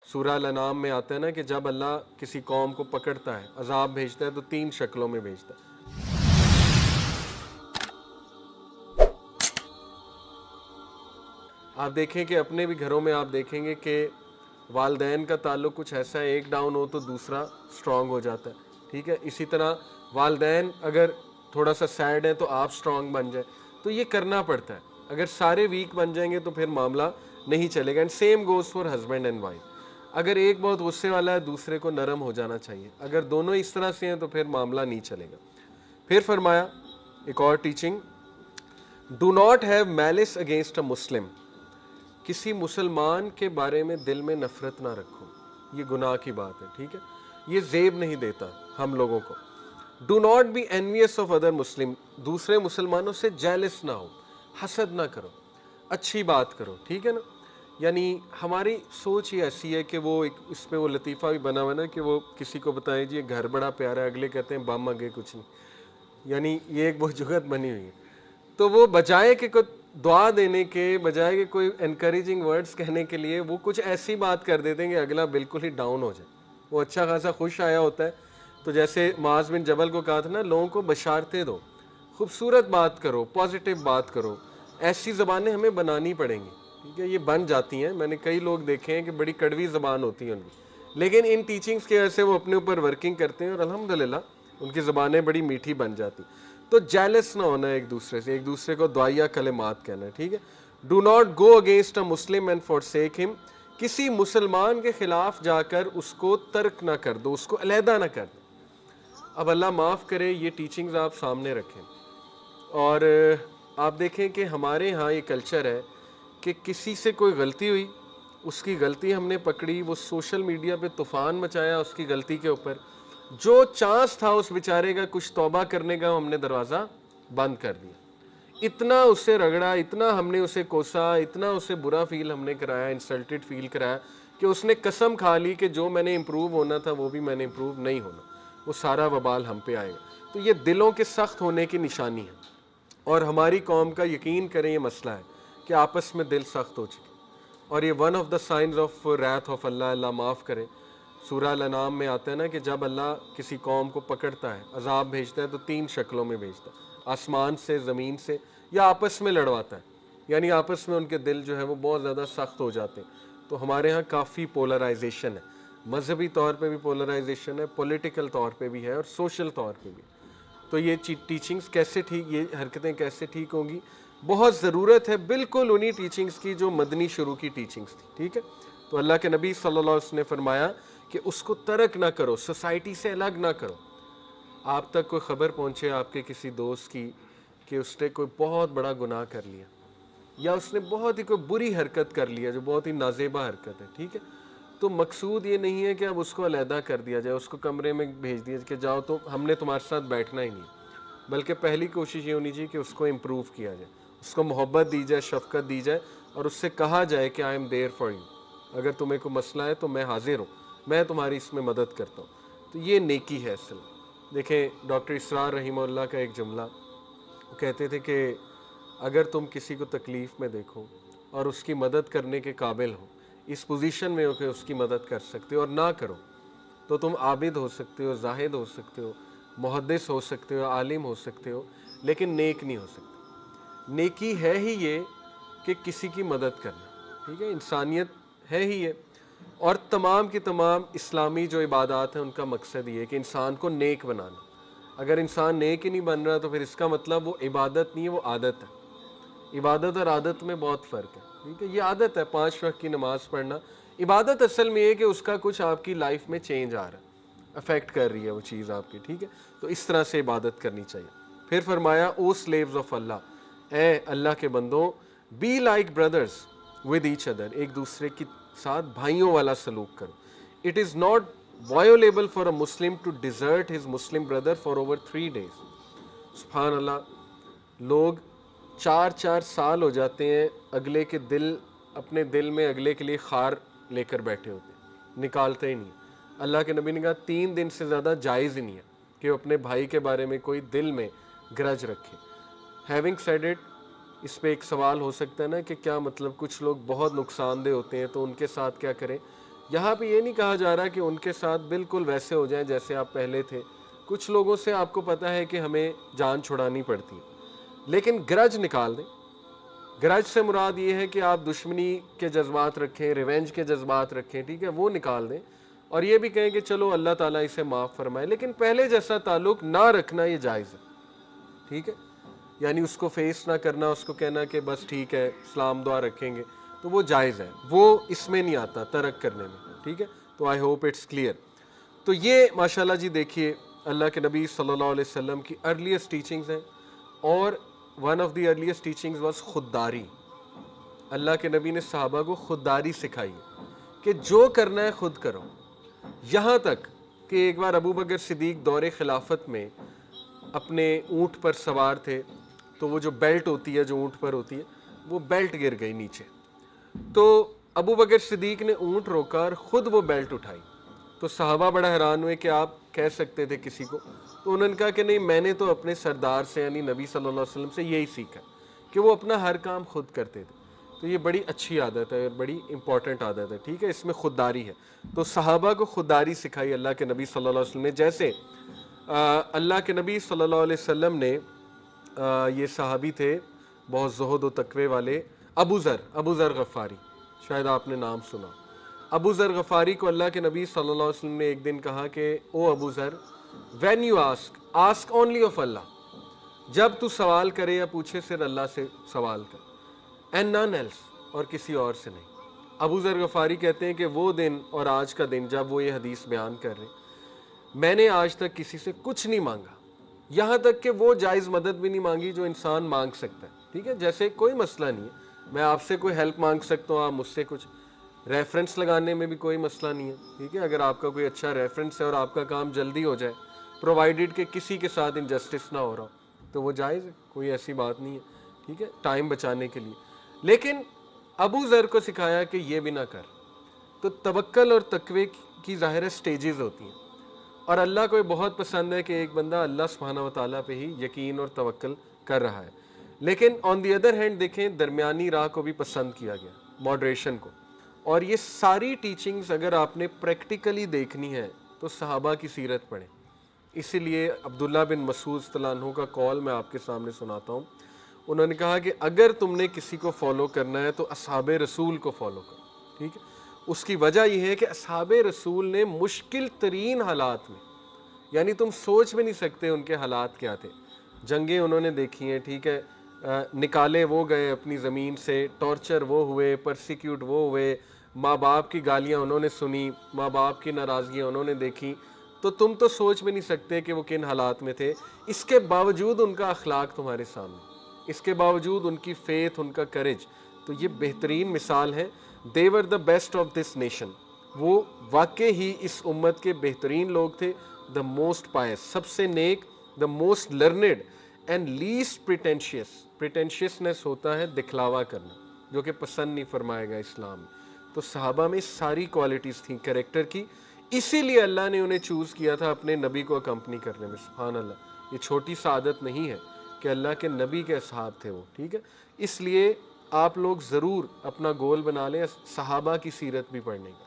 سورہ الانعام میں آتا ہے نا کہ جب اللہ کسی قوم کو پکڑتا ہے، عذاب بھیجتا ہے تو 3 شکلوں میں بھیجتا ہے۔ آپ دیکھیں کہ اپنے بھی گھروں میں آپ دیکھیں گے کہ والدین کا تعلق کچھ ایسا ہے، ایک ڈاؤن ہو تو دوسرا سٹرونگ ہو جاتا ہے، ٹھیک ہے۔ اسی طرح والدین اگر تھوڑا سا سیڈ ہے تو آپ سٹرونگ بن جائیں، تو یہ کرنا پڑتا ہے۔ اگر سارے ویک بن جائیں گے تو پھر معاملہ نہیں چلے گا۔ And same goes for husband and wife, اگر ایک بہت غصے والا ہے دوسرے کو نرم ہو جانا چاہیے، اگر دونوں اس طرح سے ہیں تو پھر معاملہ نہیں چلے گا۔ پھر فرمایا ایک اور teaching, do not have malice against a Muslim, کسی مسلمان کے بارے میں دل میں نفرت نہ رکھو، یہ گناہ کی بات ہے، ٹھیک ہے، یہ زیب نہیں دیتا ہم لوگوں کو۔ Do not be envious of other Muslim, دوسرے مسلمانوں سے جیلس نہ ہو، حسد نہ کرو، اچھی بات کرو، ٹھیک ہے نا۔ یعنی ہماری سوچ ہی ایسی ہے کہ وہ ایک اس پہ وہ لطیفہ بھی بنا ہوا نا کہ وہ کسی کو بتائیں جی گھر بڑا پیارا ہے، اگلے کہتے ہیں بم آگے کچھ نہیں، یعنی یہ ایک وہ جگت بنی ہوئی ہے۔ تو وہ بجائے کہ کوئی دعا دینے کے، بجائے کہ کوئی انکریجنگ ورڈز کہنے کے لیے، وہ کچھ ایسی بات کر دیتے ہیں کہ اگلا بالکل ہی ڈاؤن ہو جائے۔ وہ اچھا خاصا خوش آیا ہوتا ہے، تو جیسے معاذ بن جبل کو کہا تھا نا، لوگوں کو بشارتیں دو، خوبصورت بات کرو، پازیٹیو بات کرو۔ ایسی زبانیں ہمیں بنانی پڑیں گی، ٹھیک ہے، یہ بن جاتی ہیں، میں نے کئی لوگ دیکھے ہیں کہ بڑی کڑوی زبان ہوتی ہے ان کی، لیکن ان ٹیچنگز کی وجہ سے وہ اپنے اوپر ورکنگ کرتے ہیں اور الحمدللہ ان کی زبانیں بڑی میٹھی بن جاتی۔ تو جیلس نہ ہونا ایک دوسرے سے، ایک دوسرے کو دعائیہ کلمات کہنا ہے، ٹھیک ہے۔ Do not go against a Muslim and forsake him، کسی مسلمان کے خلاف جا کر اس کو ترک نہ کر دو، اس کو علیحدہ نہ کر دو۔ اب اللہ معاف کرے، یہ ٹیچنگز آپ سامنے رکھیں، اور آپ دیکھیں کہ ہمارے ہاں یہ کلچر ہے کہ کسی سے کوئی غلطی ہوئی، اس کی غلطی ہم نے پکڑی، وہ سوشل میڈیا پہ طوفان مچایا اس کی غلطی کے اوپر، جو چانس تھا اس بیچارے کا کچھ توبہ کرنے کا ہم نے دروازہ بند کر دیا، اتنا اس سے رگڑا، اتنا ہم نے اسے کوسا، اتنا اسے برا فیل ہم نے کرایا، انسلٹڈ فیل کرایا، کہ اس نے قسم کھا لی کہ جو میں نے امپروو ہونا تھا وہ بھی میں نے امپروو نہیں ہونا، وہ سارا وبال ہم پہ آئے گا۔ تو یہ دلوں کے سخت ہونے کی نشانی ہے، اور ہماری قوم کا یقین کریں یہ مسئلہ ہے کہ آپس میں دل سخت ہو چکے، اور یہ one of the signs of wrath of اللہ، اللہ معاف کرے۔ سورہ الانعام میں آتا ہے نا کہ جب اللہ کسی قوم کو پکڑتا ہے، عذاب بھیجتا ہے تو 3 شکلوں میں بھیجتا ہے، آسمان سے، زمین سے، یا آپس میں لڑواتا ہے، یعنی آپس میں ان کے دل جو ہے وہ بہت زیادہ سخت ہو جاتے ہیں۔ تو ہمارے ہاں کافی پولرائزیشن ہے، مذہبی طور پہ بھی پولرائزیشن ہے، پولیٹیکل طور پہ بھی ہے، اور سوشل طور پہ بھی۔ تو یہ ٹیچنگز کیسے ٹھیک، یہ حرکتیں کیسے ٹھیک ہوں گی؟ بہت ضرورت ہے بالکل انہی ٹیچنگز کی جو مدنی شروع کی ٹیچنگز تھی، ٹھیک ہے۔ تو اللہ کے نبی صلی اللہ علیہ وسلم نے فرمایا کہ اس کو ترک نہ کرو، سوسائٹی سے الگ نہ کرو۔ آپ تک کوئی خبر پہنچے آپ کے کسی دوست کی کہ اس نے کوئی بہت بڑا گناہ کر لیا، یا اس نے بہت ہی کوئی بری حرکت کر لیا جو بہت ہی نازیبا حرکت ہے، ٹھیک ہے، تو مقصود یہ نہیں ہے کہ اب اس کو علیحدہ کر دیا جائے، اس کو کمرے میں بھیج دیا کہ جاؤ تو ہم نے تمہارے ساتھ بیٹھنا ہی نہیں، بلکہ پہلی کوشش یہ ہونی چاہیے کہ اس کو امپروو کیا جائے، اس کو محبت دی جائے، شفقت دی جائے، اور اس سے کہا جائے کہ I am there for you, اگر تمہیں کوئی مسئلہ ہے تو میں حاضر ہوں، میں تمہاری اس میں مدد کرتا ہوں۔ تو یہ نیکی ہے اصل۔ دیکھیں ڈاکٹر اسرار رحمہ اللہ کا ایک جملہ، وہ کہتے تھے کہ اگر تم کسی کو تکلیف میں دیکھو اور اس کی مدد کرنے کے قابل ہو، اس پوزیشن میں ہو کہ اس کی مدد کر سکتے ہو اور نہ کرو، تو تم عابد ہو سکتے ہو، زاہد ہو سکتے ہو، محدث ہو سکتے ہو، عالم ہو سکتے ہو، لیکن نیک نہیں ہو سکتے۔ نیکی ہے ہی یہ کہ کسی کی مدد کرنا، ٹھیک ہے، انسانیت ہے ہی یہ، اور تمام کی تمام اسلامی جو عبادات ہیں ان کا مقصد یہ ہے کہ انسان کو نیک بنانا۔ اگر انسان نیک ہی نہیں بن رہا تو پھر اس کا مطلب وہ عبادت نہیں ہے، وہ عادت ہے۔ عبادت اور عادت میں بہت فرق ہے، ٹھیک ہے، یہ عادت ہے 5 وقت کی نماز پڑھنا، عبادت اصل میں یہ کہ اس کا کچھ آپ کی لائف میں چینج آ رہا ہے، افیکٹ کر رہی ہے وہ چیز آپ کی، ٹھیک ہے، تو اس طرح سے عبادت کرنی چاہیے۔ پھر فرمایا او سلیوز آف اللہ، اے اللہ کے بندوں، be like brothers with each other, ایک دوسرے کے ساتھ بھائیوں والا سلوک کرو۔ It is not violable for a Muslim to desert his Muslim brother for over 3 days۔ سبحان اللہ، لوگ 4 سال ہو جاتے ہیں اگلے کے دل، اپنے دل میں اگلے کے لیے خار لے کر بیٹھے ہوتے ہیں، نکالتے ہی نہیں۔ اللہ کے نبی نے کہا 3 دن سے زیادہ جائز ہی نہیں ہے کہ وہ اپنے بھائی کے بارے میں کوئی دل میں گرج رکھے۔ ہیونگ سیڈ اٹ، اس پہ ایک سوال ہو سکتا ہے نا کہ کیا مطلب کچھ لوگ بہت نقصان دہ ہوتے ہیں تو ان کے ساتھ کیا کریں؟ یہاں پہ یہ نہیں کہا جا رہا کہ ان کے ساتھ بالکل ویسے ہو جائیں جیسے آپ پہلے تھے. کچھ لوگوں سے آپ کو پتہ ہے کہ ہمیں جان چھڑانی پڑتی ہے، لیکن گرج نکال دیں. گرج سے مراد یہ ہے کہ آپ دشمنی کے جذبات رکھیں، ریونج کے جذبات رکھیں، ٹھیک ہے، وہ نکال دیں اور یہ بھی کہیں کہ چلو اللہ تعالیٰ اسے معاف فرمائے. لیکن پہلے جیسا تعلق نہ رکھنا یہ جائز ہے، ٹھیک ہے. یعنی اس کو فیس نہ کرنا، اس کو کہنا کہ بس ٹھیک ہے سلام دعا رکھیں گے، تو وہ جائز ہے، وہ اس میں نہیں آتا ترک کرنے میں، ٹھیک ہے. تو آئی ہوپ اٹس کلیئر. تو یہ ماشاءاللہ جی دیکھیے اللہ کے نبی صلی اللہ علیہ وسلم کی ارلیسٹ ٹیچنگز ہیں، اور one of the earliest teachings was خودداری. اللہ کے نبی نے صحابہ کو خودداری سکھائی کہ جو کرنا ہے خود کرو. یہاں تک کہ ایک بار ابو بکر صدیق دور خلافت میں اپنے اونٹ پر سوار تھے، تو وہ جو بیلٹ ہوتی ہے جو اونٹ پر ہوتی ہے وہ بیلٹ گر گئی نیچے. تو ابو بکر صدیق نے اونٹ روکا اور خود وہ بیلٹ اٹھائی. تو صحابہ بڑا حیران ہوئے کہ آپ کہہ سکتے تھے کسی کو. تو انہوں نے کہا کہ نہیں، میں نے تو اپنے سردار سے یعنی نبی صلی اللہ علیہ وسلم سے یہی سیکھا کہ وہ اپنا ہر کام خود کرتے تھے. تو یہ بڑی اچھی عادت ہے اور بڑی امپورٹنٹ عادت ہے، ٹھیک ہے. اس میں خودداری ہے. تو صحابہ کو خودداری سکھائی اللہ کے نبی صلی اللہ علیہ وسلم نے. جیسے اللہ کے نبی صلی اللہ علیہ وسلم نے یہ صحابی تھے بہت زہد و تقوی والے، ابو ذر غفاری، شاید آپ نے نام سنا. ابو ذر غفاری کو اللہ کے نبی صلی اللہ علیہ وسلم نے ایک دن کہا کہ او ابو ذر، when you ask only of اللہ، جب تو سوال کرے یا پوچھے صرف اللہ سے سوال کر، اینڈ نان ایلس، اور کسی اور سے نہیں. ابو ذر غفاری کہتے ہیں کہ وہ دن اور آج کا دن جب وہ یہ حدیث بیان کر رہے ہیں، میں نے آج تک کسی سے کچھ نہیں مانگا، یہاں تک کہ وہ جائز مدد بھی نہیں مانگی جو انسان مانگ سکتا ہے، ٹھیک ہے. جیسے کوئی مسئلہ نہیں ہے، میں آپ سے کوئی ہیلپ مانگ سکتا ہوں، آپ مجھ سے کچھ، ریفرنس لگانے میں بھی کوئی مسئلہ نہیں ہے، ٹھیک ہے. اگر آپ کا کوئی اچھا ریفرنس ہے اور آپ کا کام جلدی ہو جائے، پرووائڈیڈ کہ کسی کے ساتھ انجسٹس نہ ہو رہا، تو وہ جائز ہے، کوئی ایسی بات نہیں ہے، ٹھیک ہے، ٹائم بچانے کے لیے. لیکن ابو ذر کو سکھایا کہ یہ بھی نہ کر. تو توکل اور تقوی کی ظاہر سٹیجز ہوتی ہیں، اور اللہ کو بہت پسند ہے کہ ایک بندہ اللہ سبحانہ و تعالیٰ پہ ہی یقین اور توکل کر رہا ہے. لیکن آن دی ادر ہینڈ دیکھیں، درمیانی راہ کو بھی پسند کیا گیا، ماڈریشن کو. اور یہ ساری ٹیچنگز اگر آپ نے پریکٹیکلی دیکھنی ہے تو صحابہ کی سیرت پڑھیں. اسی لیے عبداللہ بن مسعود رضی اللہ عنہ کا کال میں آپ کے سامنے سناتا ہوں. انہوں نے کہا کہ اگر تم نے کسی کو فالو کرنا ہے تو اصحاب رسول کو فالو کرو، ٹھیک ہے. اس کی وجہ یہ ہے کہ اصحاب رسول نے مشکل ترین حالات میں، یعنی تم سوچ بھی نہیں سکتے ان کے حالات کیا تھے. جنگیں انہوں نے دیکھی ہیں، ٹھیک ہے، نکالے وہ گئے اپنی زمین سے، ٹارچر وہ ہوئے، پرسیکیوٹ وہ ہوئے، ماں باپ کی گالیاں انہوں نے سنی، ماں باپ کی ناراضگیاں انہوں نے دیکھی. تو تم تو سوچ بھی نہیں سکتے کہ وہ کن حالات میں تھے. اس کے باوجود ان کا اخلاق تمہارے سامنے، اس کے باوجود ان کی فیتھ، ان کا کریج. تو یہ بہترین مثال ہے. they were the best of this nation. وہ واقع ہی اس امت کے بہترین لوگ تھے. the most pious، سب سے نیک، the most learned and least pretentious. pretentiousness ہوتا ہے دکھلاوا کرنا، جو کہ پسند نہیں فرمائے گا اسلام. تو صحابہ میں ساری کوالٹیز تھیں کریکٹر کی، اسی لیے اللہ نے انہیں چوز کیا تھا اپنے نبی کو اکمپنی کرنے میں. سبحان اللہ، یہ چھوٹی سعادت نہیں ہے کہ اللہ کے نبی کے اصحاب تھے وہ، ٹھیک ہے. اس لیے آپ لوگ ضرور اپنا گول بنا لیں صحابہ کی سیرت بھی پڑھنے کا.